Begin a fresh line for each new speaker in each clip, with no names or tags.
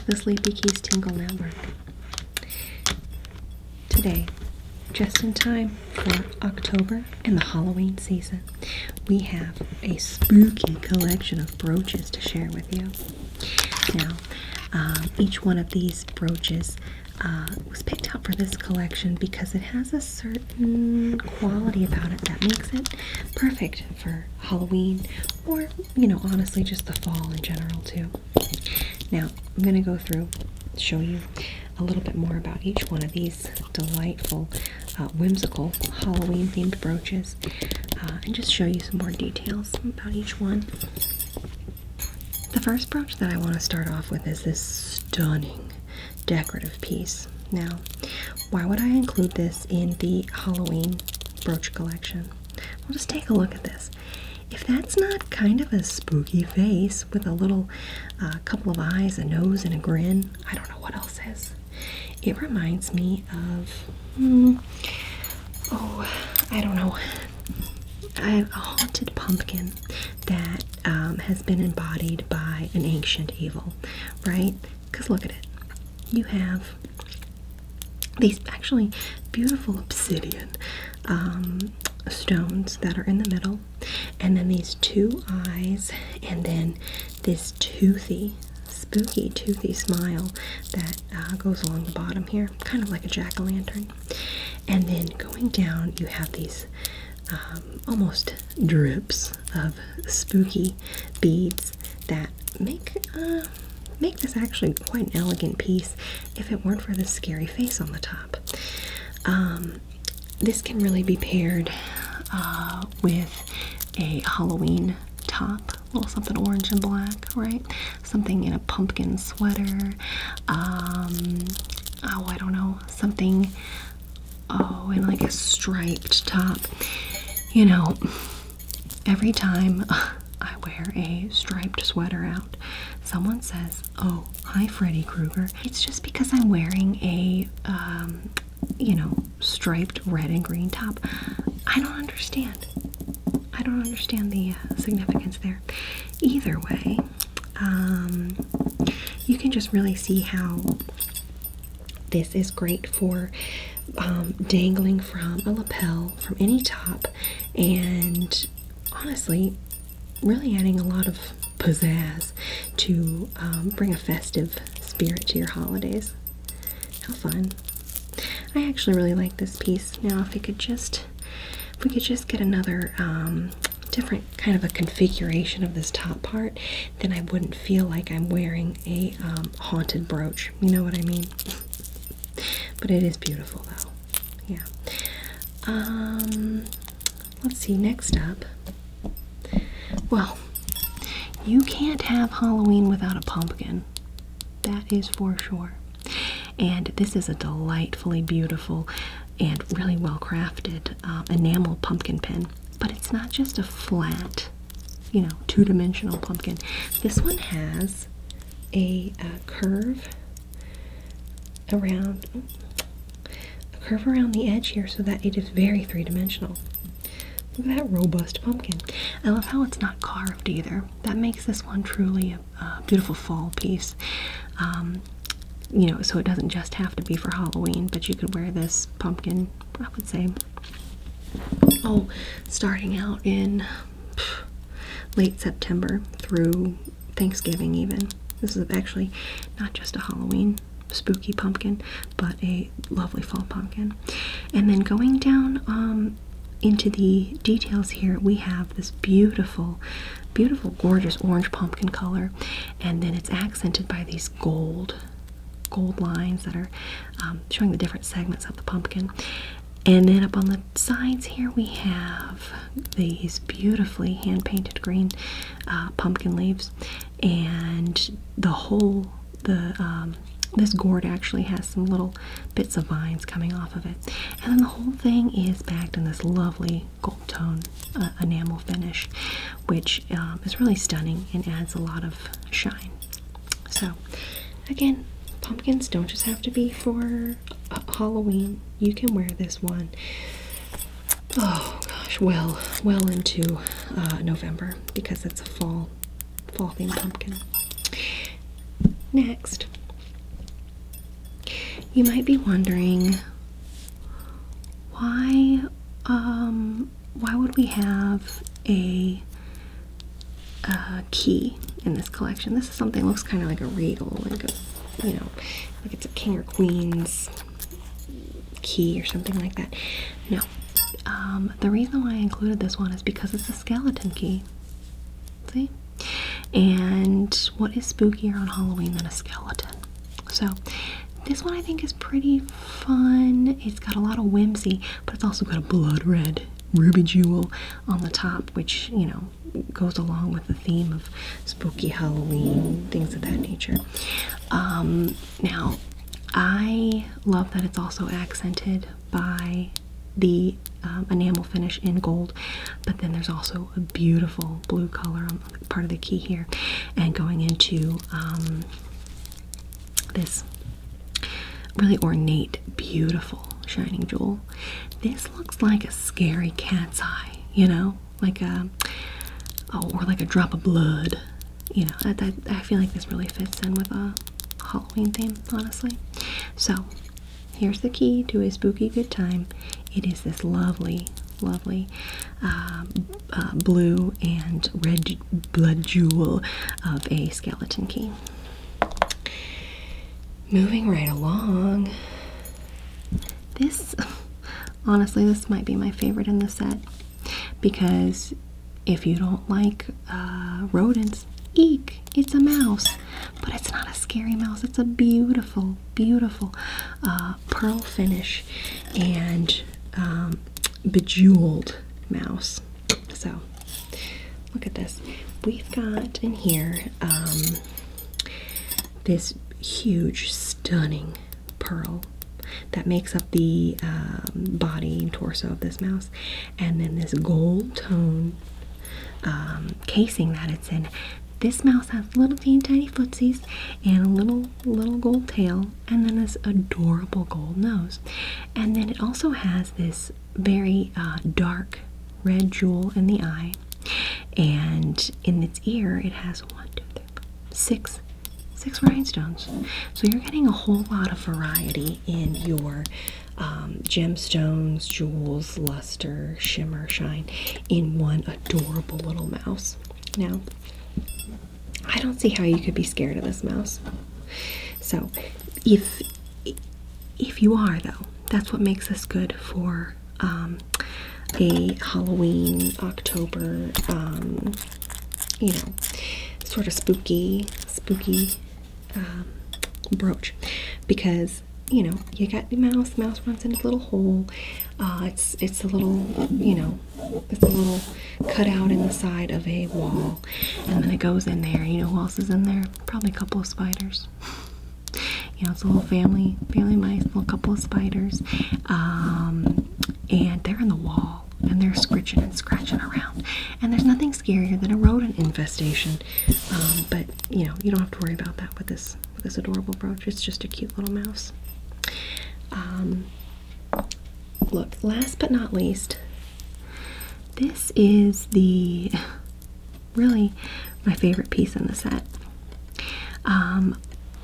the Sleepy Keys Tingle Network. Today, just in time for October and the Halloween season, we have a spooky collection of brooches to share with you. Now, each one of these brooches was picked out for this collection because it has a certain quality about it that makes it perfect for Halloween or, honestly just the fall in general too. Now, I'm going to go through, show you a little bit more about each one of these delightful, whimsical Halloween-themed brooches, and just show you some more details about each one. The first brooch that I want to start off with is this stunning decorative piece. Now, why would I include this in the Halloween brooch collection? Well, just take a look at this. If that's not kind of a spooky face with a little couple of eyes, a nose, and a grin, I don't know what else is. It reminds me of, I don't know, a haunted pumpkin that has been embodied by an ancient evil, right? Because look at it. You have these actually beautiful obsidian stones that are in the middle, and then these two eyes, and then this spooky toothy smile that goes along the bottom here, kind of like a jack-o'-lantern. And then going down, you have these almost drips of spooky beads that make this actually quite an elegant piece if it weren't for the scary face on the top. This can really be paired with a Halloween top, a little something orange and black, right? Something in a pumpkin sweater. I don't know, something, in like a striped top. Every time I wear a striped sweater out, someone says, "Oh, hi, Freddy Krueger." It's just because I'm wearing a, striped red and green top. I don't understand. I don't understand the significance there. Either way, you can just really see how this is great for dangling from a lapel, from any top, and honestly, really adding a lot of pizzazz to bring a festive spirit to your holidays. How fun. I actually really like this piece. Now, if we could just get another different kind of a configuration of this top part, then I wouldn't feel like I'm wearing a haunted brooch. You know what I mean? But it is beautiful, though. Yeah. Let's see, next up. Well, you can't have Halloween without a pumpkin. That is for sure. And this is a delightfully beautiful and really well crafted enamel pumpkin pin. But it's not just a flat, two-dimensional pumpkin. This one has a curve around the edge here so that it is very three-dimensional. Look at that robust pumpkin. I love how it's not carved either. That makes this one truly a beautiful fall piece. So it doesn't just have to be for Halloween, but you could wear this pumpkin, I would say, starting out in late September through Thanksgiving even. This is actually not just a Halloween spooky pumpkin, but a lovely fall pumpkin. And then going down into the details here, we have this beautiful, gorgeous orange pumpkin color, and then it's accented by these gold lines that are showing the different segments of the pumpkin. And then up on the sides here we have these beautifully hand-painted green pumpkin leaves, and this gourd actually has some little bits of vines coming off of it. And then the whole thing is bagged in this lovely gold tone enamel finish, which is really stunning and adds a lot of shine. So, again, pumpkins don't just have to be for Halloween. You can wear this one, well into November, because it's a fall themed pumpkin. Next, you might be wondering why would we have a key in this collection? This is something that looks kind of like a regal, like a, you know, like it's a king or queen's key or something like that. No. The reason why I included this one is because it's a skeleton key. See? And what is spookier on Halloween than a skeleton? So this one I think is pretty fun. It's got a lot of whimsy, but it's also got a blood red ruby jewel on the top, which, you know, goes along with the theme of spooky Halloween, things of that nature. Now, I love that it's also accented by the enamel finish in gold, but then there's also a beautiful blue color on part of the key here, and going into this really ornate, beautiful shining jewel. This looks like a scary cat's eye, you know, like a, oh, or like a drop of blood. You know, I feel like this really fits in with a Halloween theme, honestly. So here's the key to a spooky good time. It is this lovely, lovely blue and red blood jewel of a skeleton key. Moving right along, this, honestly, this might be my favorite in the set, because if you don't like rodents, eek, it's a mouse. But it's not a scary mouse, it's a beautiful, beautiful pearl finish and bejeweled mouse. So, look at this. We've got in here this huge, stunning pearl that makes up the body and torso of this mouse, and then this gold tone casing that it's in. This mouse has little teeny tiny footsies and a little gold tail, and then this adorable gold nose, and then it also has this very dark red jewel in the eye, and in its ear it has 6 rhinestones. So you're getting a whole lot of variety in your gemstones, jewels, luster, shimmer, shine in one adorable little mouse. Now, I don't see how you could be scared of this mouse. So if you are, though, that's what makes this good for a Halloween, October, you know, sort of spooky brooch, because, you know, you got the mouse runs in a little hole, it's a little, you know, it's a little cutout in the side of a wall, and then it goes in there. You know who else is in there? Probably a couple of spiders. You know, it's a little family mice, a little couple of spiders, and they're in the wall, and they're scritching and scratching around, and there's nothing scarier than a rodent infestation, but, you know, you don't have to worry about that with this adorable brooch. It's just a cute little mouse. Look, last but not least, this is really my favorite piece in the set.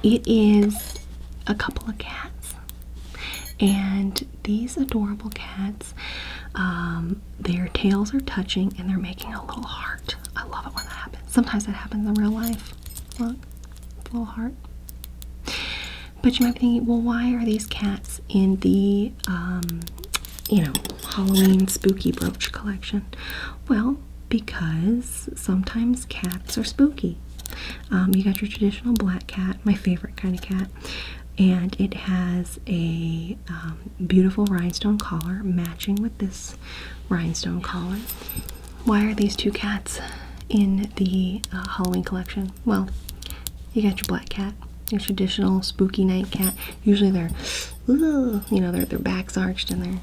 It is a couple of cats, and these adorable cats, their tails are touching and they're making a little heart. I love it when that happens. Sometimes that happens in real life. Look, a little heart. But you might be thinking, well, why are these cats in the, you know, Halloween spooky brooch collection? Well, because sometimes cats are spooky. You got your traditional black cat, my favorite kind of cat, and it has a beautiful rhinestone collar matching with this rhinestone collar. Why are these two cats in the Halloween collection? Well, you got your black cat, your traditional spooky night cat. Usually they're, you know, their backs arched and they're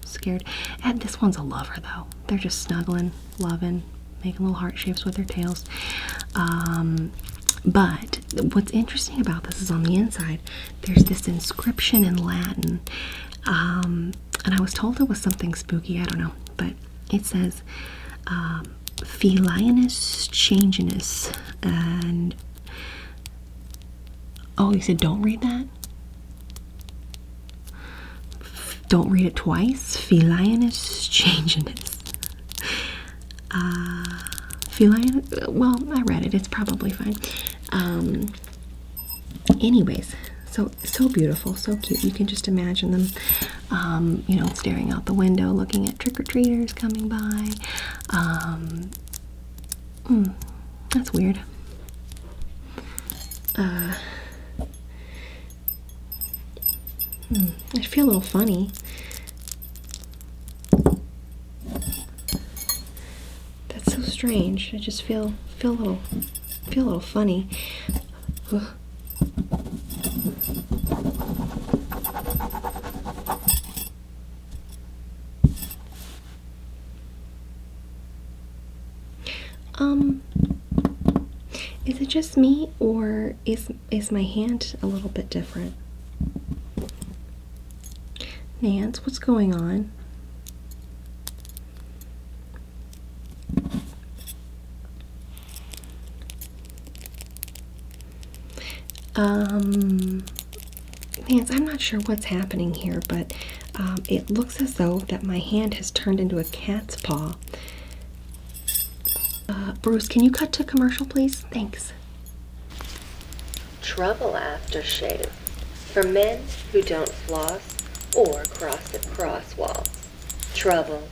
scared. And this one's a lover, though. They're just snuggling, loving, making little heart shapes with their tails. But what's interesting about this is on the inside, there's this inscription in Latin. And I was told it was something spooky, I don't know, but it says Felianus Changinus, and oh, you said don't read that? Don't read it twice. Felinus changiness. Feline, well, I read it. It's probably fine. Anyways, so beautiful, so cute. You can just imagine them, you know, staring out the window, looking at trick-or-treaters coming by. That's weird. I feel a little funny. That's so strange. I just feel a little funny. Ugh. Is it just me, or is my hand a little bit different? Nance, what's going on? Nance, I'm not sure what's happening here, but it looks as though that my hand has turned into a cat's paw. Bruce, can you cut to commercial, please? Thanks.
Trouble aftershave for men who don't floss or cross at crosswalks. Trouble